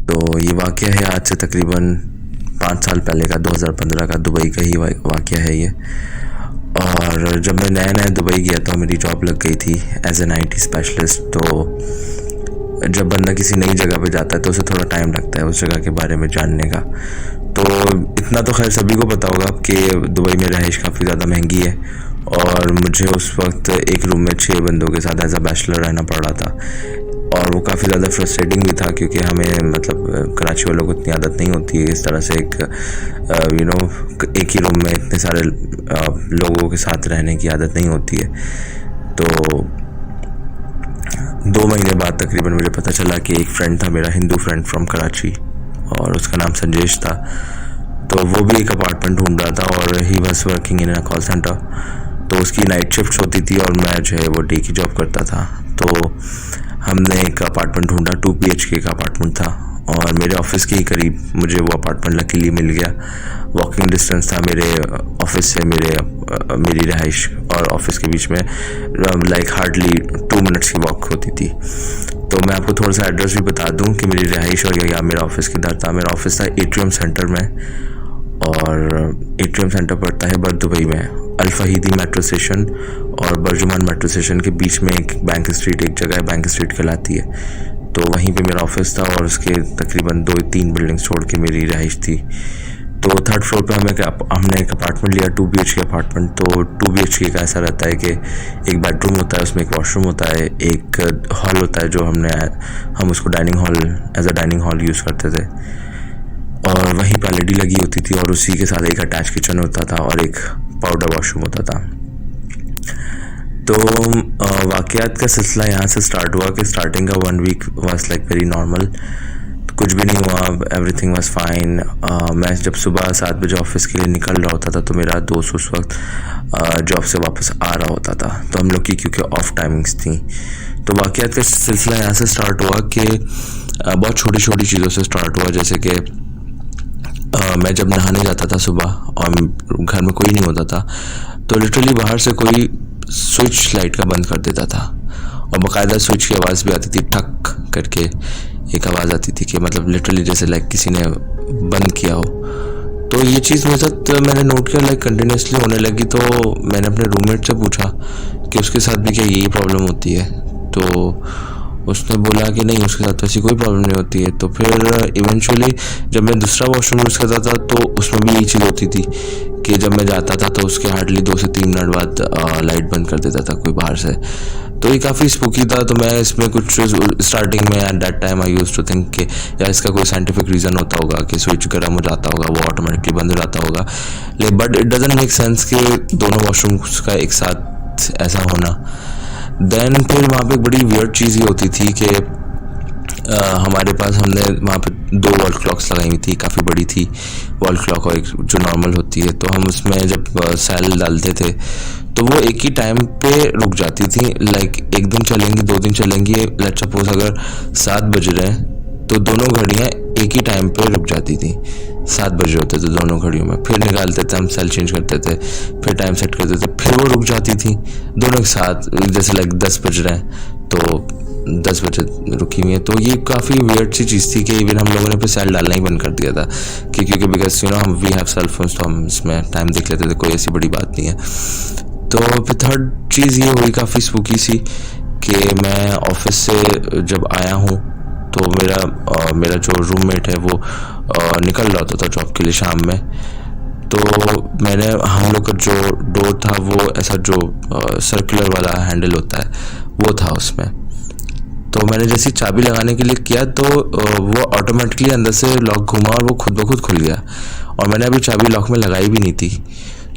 तो ये वाक़या है आज से तकरीबन 5 साल पहले का, 2015 का दुबई का ही वाक़या है ये। और जब मैं नया दुबई गया तो मेरी जॉब लग गई थी एज एन IT स्पेशलिस्ट। तो जब बंदा किसी नई जगह पे जाता है तो उसे थोड़ा टाइम लगता है उस जगह के बारे में जानने का। तो इतना तो खैर सभी को पता होगा कि दुबई में रहाइश काफ़ी ज़्यादा महंगी है, और मुझे उस वक्त एक रूम में 6 बंदों के साथ एज अ बैचलर रहना पड़ रहा था। और वो काफ़ी ज़्यादा फ्रस्ट्रेटिंग भी था, क्योंकि हमें मतलब कराची वालों को इतनी आदत नहीं होती है इस तरह से एक एक ही रूम में इतने सारे लोगों के साथ रहने की आदत नहीं होती है। तो 2 महीने बाद तकरीबन मुझे पता चला कि एक फ्रेंड था मेरा, हिंदू फ्रेंड फ्रॉम कराची, और उसका नाम संजेश था। तो वो भी एक अपार्टमेंट ढूंढ रहा था और he was working in a call centre. तो उसकी नाइट शिफ्ट होती थी और मैं जो है वो डे की जॉब करता था। तो हमने एक अपार्टमेंट ढूंढा, 2 BHK का अपार्टमेंट था, और मेरे ऑफिस के ही करीब मुझे वो अपार्टमेंट लकीली मिल गया। वॉकिंग डिस्टेंस था मेरे ऑफिस से मेरी रहाइश और ऑफिस के बीच में, लाइक हार्डली 2 मिनट्स की वॉक होती थी। तो मैं आपको थोड़ा सा एड्रेस भी बता दूं कि मेरी रहाइश और या मेरा ऑफिस किधर था। मेरा ऑफिस था एट्रियम सेंटर में, और एट्रियम सेंटर पड़ता है बर्द दुबई में, अल फहीदी मेट्रो स्टेशन और बर्जुमान मेट्रो स्टेशन के बीच में एक बैंक स्ट्रीट, एक जगह है बैंक स्ट्रीट कहलाती है। तो वहीं पे मेरा ऑफिस था और उसके तकरीबन 2-3 बिल्डिंग्स छोड़ के मेरी रहाइश थी। तो 3rd फ्लोर पे हमने एक अपार्टमेंट लिया, 2 BHK अपार्टमेंट। तो 2 BHK का ऐसा रहता है कि एक बेडरूम होता है, उसमें एक वॉशरूम होता है, एक हॉल होता है जो हम उसको dining hall as a dining hall use करते थे, और वहीं पर LED लगी होती थी, और उसी के साथ एक अटैच किचन होता था और एक पाउडर वॉशरूम होता था। तो वाक़यात का सिलसिला यहाँ से स्टार्ट हुआ कि स्टार्टिंग का 1 week was like very normal, कुछ भी नहीं हुआ, एवरीथिंग वाज फाइन। मैं जब सुबह 7 बजे ऑफिस के लिए निकल रहा होता था तो मेरा दोस्त उस वक्त जॉब से वापस आ रहा होता था। तो हम लोग की क्योंकि ऑफ टाइमिंग्स थी, तो वाक़यात का सिलसिला यहाँ से स्टार्ट हुआ कि बहुत छोटी छोटी चीज़ों से स्टार्ट हुआ। जैसे कि मैं जब नहाने जाता था सुबह और घर में कोई नहीं होता था, तो लिटरली बाहर से कोई स्विच लाइट का बंद कर देता था, और बाकायदा स्विच की आवाज़ भी आती थी, ठक करके एक आवाज़ आती थी कि मतलब लिटरली जैसे लाइक किसी ने बंद किया हो। तो ये चीज़ मेरे साथ मैंने नोट किया, लाइक कंटिन्यूसली होने लगी। तो मैंने अपने रूममेट से पूछा कि उसके साथ भी क्या यही प्रॉब्लम होती है। तो उसने बोला कि नहीं, उसके साथ ऐसी कोई प्रॉब्लम नहीं होती है। तो फिर इवेंचुअली जब मैं दूसरा वॉशरूम यूज़ करता था तो उसमें भी यही चीज़ होती थी कि जब मैं जाता था तो उसके हार्डली 2 से 3 मिनट बाद लाइट बंद कर देता था कोई बाहर से। तो ये काफ़ी स्पूकी था। तो मैं इसमें कुछ स्टार्टिंग में at that time I used to think कि या इसका कोई साइंटिफिक रीज़न होता होगा कि स्विच गर्म हो जाता होगा, वो ऑटोमेटिकली बंद हो जाता होगा। But it doesn't make sense कि दोनों वॉशरूम्स का एक साथ ऐसा होना। देन फिर वहाँ पे एक बड़ी वियर्ड चीज़ ये होती थी कि हमारे पास हमने वहाँ पे 2 वॉल क्लॉक्स लगाई हुई थी, काफ़ी बड़ी थी वॉल क्लॉक और एक जो नॉर्मल होती है। तो हम उसमें जब सेल डालते थे तो वो एक ही टाइम पे रुक जाती थी, लाइक 1 दिन चलेंगी, 2 दिन चलेंगी। लेट्स सपोज अगर 7 बज रहे हैं तो दोनों घड़ियाँ एक ही टाइम पे रुक जाती थी। 7 बजे होते थे दोनों घड़ियों में, फिर निकालते थे हम, सेल चेंज करते थे, फिर टाइम सेट करते थे, फिर वो रुक जाती थी दोनों एक साथ। जैसे लाइक 10 बज रहे हैं तो 10 बजे रुकी हुई है। तो ये काफ़ी वियर्ड सी चीज़ थी कि इवन हम लोगों ने फिर सेल डालना ही बंद कर दिया था कि क्योंकि बिकॉज हम वी हैव सेल फोन्स, तो हम इसमें टाइम देख लेते थे, कोई ऐसी बड़ी बात नहीं है। तो फिर 3rd चीज़ ये हुई काफ़ी स्पूकी सी कि मैं ऑफिस से जब आया हूँ तो मेरा जो रूममेट है वो निकल रहा होता था जॉब के लिए शाम में। तो हम लोग का जो डोर था वो ऐसा जो सर्कुलर वाला हैंडल होता है वो था उसमें। तो मैंने जैसी चाबी लगाने के लिए किया तो वो ऑटोमेटिकली अंदर से लॉक घुमा और वो खुद ब खुद खुल गया, और मैंने अभी चाबी लॉक में लगाई भी नहीं थी।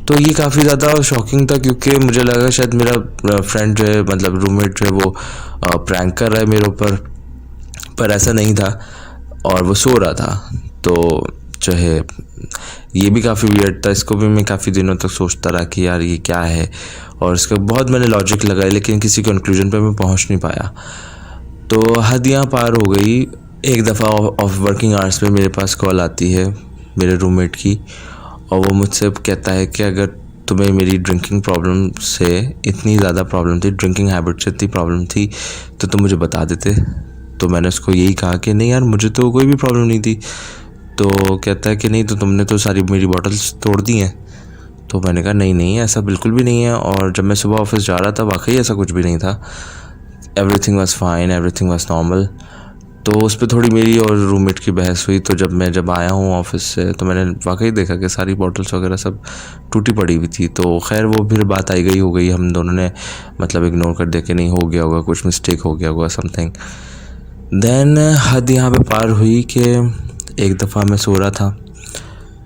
तो ये काफ़ी ज़्यादा शॉकिंग था, क्योंकि मुझे लगा शायद मेरा फ्रेंड जो है, मतलब रूममेट जो है, वो प्रैंक कर रहा है मेरे ऊपर, पर ऐसा नहीं था और वो सो रहा था। तो जो है ये भी काफ़ी वियर्ड था, इसको भी मैं काफ़ी दिनों तक सोचता रहा कि यार ये क्या है, और इसका बहुत मैंने लॉजिक लगाया लेकिन किसी कंक्लूजन पे मैं पहुंच नहीं पाया। तो हदियाँ पार हो गई। एक दफ़ा ऑफ वर्किंग आवर्स में मेरे पास कॉल आती है मेरे रूममेट की, और वो मुझसे कहता है कि अगर तुम्हें मेरी ड्रिंकिंग प्रॉब्लम से इतनी ज़्यादा प्रॉब्लम थी, ड्रिंकिंग हैबिट से इतनी प्रॉब्लम थी, तो तुम मुझे बता देते तो मैंने उसको यही कहा कि नहीं यार, मुझे तो कोई भी प्रॉब्लम नहीं थी। तो कहता है कि नहीं, तो तुमने तो सारी मेरी बॉटल्स तोड़ दी हैं। तो मैंने कहा नहीं नहीं, ऐसा बिल्कुल भी नहीं है, और जब मैं सुबह ऑफिस जा रहा था वाकई ऐसा कुछ भी नहीं था, everything was fine, everything was normal. तो उस पर थोड़ी मेरी और रूममेट की बहस हुई। तो जब आया हूँ ऑफिस से तो मैंने वाकई देखा कि सारी बॉटल्स वगैरह सब टूटी पड़ी हुई थी। तो खैर वो फिर बात आई गई हो गई, हम दोनों ने मतलब इग्नोर कर दिया कि नहीं, हो गया होगा, कुछ मिस्टेक हो गया होगा समथिंग। देन हद यहाँ पे पार हुई कि एक दफ़ा मैं सो रहा था,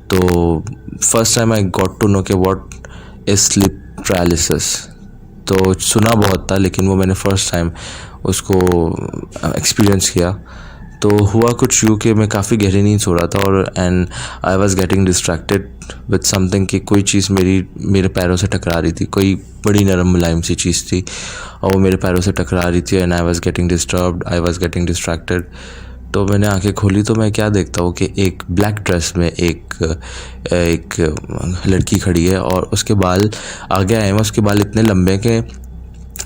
तो first time I got to know कि व्हाट इज स्लीप पैरालिसिस। तो सुना बहुत था, लेकिन वो मैंने फर्स्ट टाइम उसको एक्सपीरियंस किया। तो हुआ कुछ यूँ कि मैं काफ़ी गहरी नींद सो रहा था, और and I was getting distracted with something, कि कोई चीज़ मेरे पैरों से टकरा रही थी, कोई बड़ी नरम मुलायम सी चीज़ थी और वो मेरे पैरों से टकरा रही थी, and I was getting disturbed, I was getting distracted. तो मैंने आंखें खोली तो मैं क्या देखता हूँ कि एक ब्लैक ड्रेस में एक लड़की खड़ी है, और उसके बाल आगे आए हैं, उसके बाल इतने लंबे कि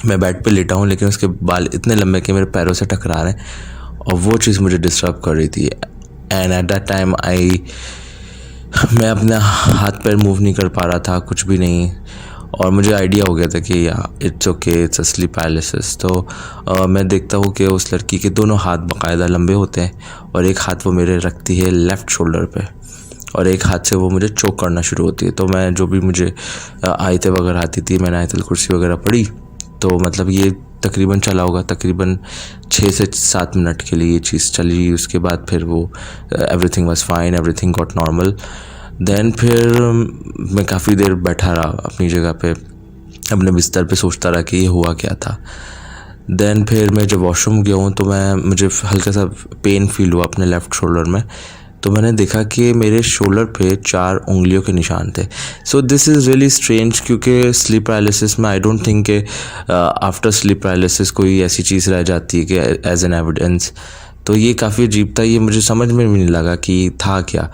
मैं बेड पे लेटा हूँ, लेकिन उसके बाल इतने लंबे कि मेरे पैरों से टकरा रहे हैं, और वो चीज़ मुझे डिस्टर्ब कर रही थी। एंड एट दैट टाइम मैं अपना हाथ पैर मूव नहीं कर पा रहा था, कुछ भी नहीं, और मुझे आइडिया हो गया था कि या it's okay, it's a slip paralysis. तो मैं देखता हूँ कि उस लड़की के दोनों हाथ बाकायदा लंबे होते हैं, और एक हाथ वो मेरे रखती है लेफ़्ट शोल्डर पे, और एक हाथ से वो मुझे चोक करना शुरू होती है। तो मैं जो भी मुझे आयतें वगैरह आती थी, मैंने आयतुल कुर्सी वगैरह पढ़ी। तो मतलब ये तकरीबन चला होगा, तकरीबन 6 से 7 मिनट के लिए ये चीज़ चली। उसके बाद फिर वो everything was fine, everything got normal. Then फिर मैं काफ़ी देर बैठा रहा अपनी जगह पे, अपने बिस्तर पे, सोचता रहा कि ये हुआ क्या था। देन फिर मैं जब वॉशरूम गया हूँ तो मुझे हल्का सा पेन फील हुआ अपने लेफ़्ट शोल्डर में। तो मैंने देखा कि मेरे शोल्डर पे 4 उंगलियों के निशान थे। So this is really strange, क्योंकि स्लीप पैरालिसिस में आई डोंट थिंक कि आफ्टर स्लीप पैरालिसिस कोई ऐसी चीज़ रह जाती है कि एज एन एविडेंस। तो ये काफ़ी अजीब था, ये मुझे समझ में भी नहीं लगा कि था क्या,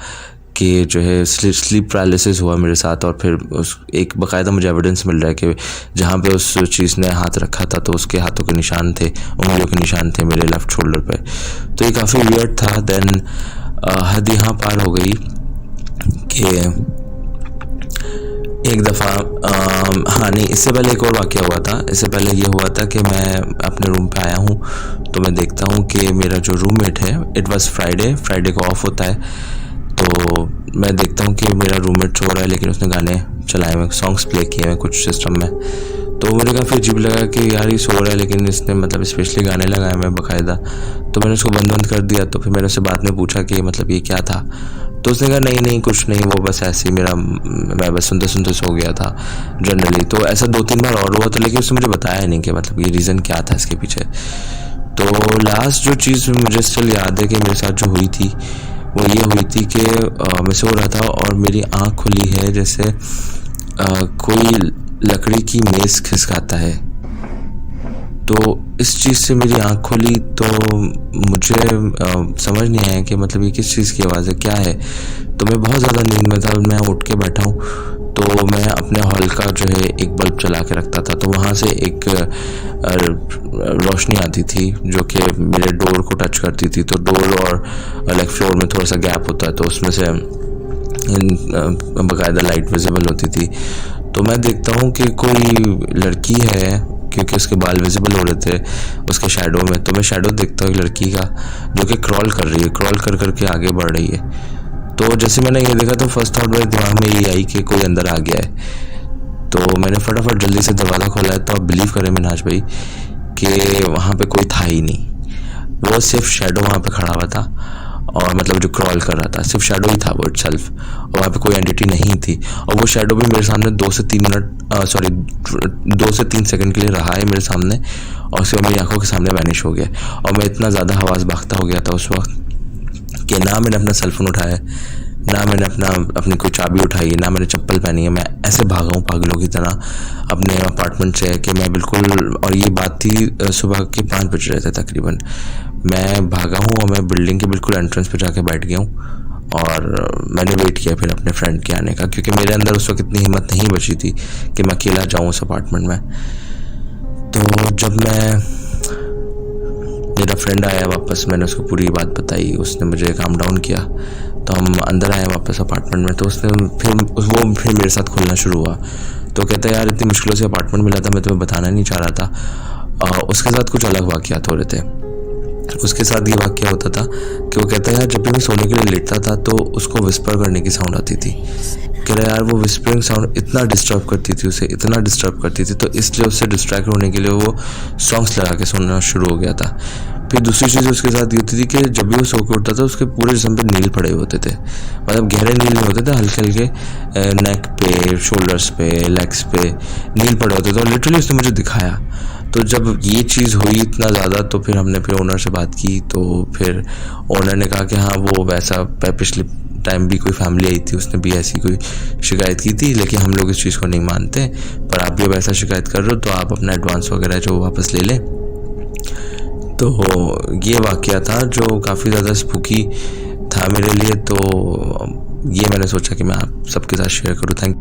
कि जो है स्लीप पैरालिसिस हुआ मेरे साथ, और फिर उस एक बाकायदा मुझे एविडेंस मिल रहा है कि जहाँ पे उस चीज़ ने हाथ रखा था तो उसके हाथों के निशान थे, उंगलियों के निशान थे मेरे लेफ़्ट शोल्डर पे। तो ये काफ़ी वियर्ड था। देन हद यहाँ पार हो गई कि एक दफ़ा हाँ नहीं, इससे पहले एक और वाक़या हुआ था। इससे पहले ये हुआ था कि मैं अपने रूम पे आया हूँ, तो मैं देखता हूँ कि मेरा जो रूममेट है, इट वाज फ्राइडे को ऑफ होता है, तो मैं देखता हूँ कि मेरा रूममेट सो रहा है, लेकिन उसने गाने चलाए हुए, सॉन्ग्स प्ले किए हुए कुछ सिस्टम में। तो मुझे काफ़ी अजीब लगा कि यार ये सो रहा है, लेकिन इसने मतलब स्पेशली गाने लगाए हुए बाकायदा। तो मैंने उसको बंद कर दिया। तो फिर मैंने उससे बाद में पूछा कि मतलब ये क्या था। तो उसने कहा नहीं कुछ नहीं, वो बस ऐसे ही मैं बस सुनते सुनते सो गया था जनरली। तो ऐसा 2-3 बार और हुआ था, लेकिन उसने मुझे बताया नहीं कि मतलब ये रीज़न क्या था इसके पीछे। तो लास्ट जो चीज़ मुझे स्टिल याद है कि मेरे साथ जो हुई थी वो ये हुई थी कि मैं सो रहा था और मेरी आँख खुली है जैसे कोई लकड़ी की मेज़ खिसकाता है। तो इस चीज़ से मेरी आँख खुली, तो मुझे समझ नहीं आया कि मतलब ये किस चीज़ की आवाज़ है, क्या है। तो मैं बहुत ज़्यादा नींद में था, मैं उठ के बैठा हूँ। तो मैं अपने हॉल का जो है एक बल्ब चला के रखता था, तो वहाँ से एक रोशनी आती थी जो कि मेरे डोर को टच करती थी। तो डोर और लाइक फ्लोर में थोड़ा सा गैप होता है, तो उसमें से बाकायदा लाइट विजिबल होती थी। तो मैं देखता हूँ कि कोई लड़की है, क्योंकि उसके बाल विजिबल हो रहे थे उसके शैडो में। तो मैं शैडो देखता हूँ एक लड़की का जो कि क्रॉल कर रही है, क्रॉल कर करके आगे बढ़ रही है। तो जैसे मैंने ये देखा तो फर्स्ट थॉट मेरे दिमाग में ये आई कि कोई अंदर आ गया है। तो मैंने फटाफट जल्दी से दरवाज़ा खोला है। तो आप बिलीव करें मिनहाज भाई कि वहाँ पे कोई था ही नहीं, वो सिर्फ शैडो वहाँ पे खड़ा हुआ था, और मतलब जो क्रॉल कर रहा था सिर्फ शैडो ही था वो इटसेल्फ, और वहाँ पे कोई एंटिटी नहीं थी। और वो शैडो भी मेरे सामने 2 से 3 सेकंड के लिए रहा है मेरे सामने, और उसके बाद मेरी आंखों के सामने वैनिश हो गया। और मैं इतना ज़्यादा हवास बाख्ता हो गया था उस वक्त कि ना मैंने अपना सेलफोन उठाया, ना मैंने अपनी कोई चाबी उठाई, ना मैंने चप्पल पहनी है। मैं ऐसे भागा हूँ पागलों की तरह अपने अपार्टमेंट से कि मैं बिल्कुल, और ये बात थी सुबह के 5 बज रहे थे तकरीबन। मैं भागा हूँ और मैं बिल्डिंग के बिल्कुल एंट्रेंस पे जाके बैठ गया हूँ, और मैंने वेट किया फिर अपने फ्रेंड के आने का, क्योंकि मेरे अंदर उस वक्त इतनी हिम्मत नहीं बची थी कि मैं अकेला जाऊँ उस अपार्टमेंट में। तो जब मेरा फ्रेंड आया वापस, मैंने उसको पूरी बात बताई, उसने मुझे काम डाउन किया। तो हम अंदर आए वापस अपार्टमेंट में, तो उसने फिर मेरे साथ खुलना शुरू हुआ। तो कहता है यार इतनी मुश्किलों से अपार्टमेंट मिला था, मैं तुम्हें बताना नहीं चाह रहा था। उसके साथ कुछ अलग वाक़यात हो रहे थे। उसके साथ ये वाक़या होता था कि वो कहता है यार जब भी मैं सोने के लिए लेटता था तो उसको विस्पर करने की साउंड आती थी। कह रहा यार वो विस्परिंग साउंड इतना डिस्टर्ब करती थी उसे, इतना डिस्टर्ब करती थी, तो इसलिए उससे डिस्ट्रैक्ट होने के लिए वो सॉन्ग्स लगा के सुनना शुरू हो गया था। फिर दूसरी चीज़ उसके साथ ये होती थी कि जब भी वो सो के उठता था उसके पूरे जिस्म पे नील पड़े होते थे। मतलब गहरे नील नहीं होते थे, हल्के हल्के नेक पे, शोल्डर्स पे, लेग्स पे नील पड़े होते थे। और लिटरली उसने मुझे दिखाया। तो जब ये चीज़ हुई इतना ज़्यादा, तो फिर हमने फिर ओनर से बात की। तो फिर ओनर ने कहा कि हाँ वो वैसा पिछले टाइम भी कोई फैमिली आई थी, उसने भी ऐसी कोई शिकायत की थी, लेकिन हम लोग इस चीज़ को नहीं मानते, पर आप भी अब ऐसा शिकायत कर रहे हो तो आप अपना एडवांस वगैरह जो वापस ले लें। तो ये वाक़या था जो काफ़ी ज़्यादा स्पूकी था मेरे लिए। तो ये मैंने सोचा कि मैं आप सबके साथ शेयर करूँ। थैंक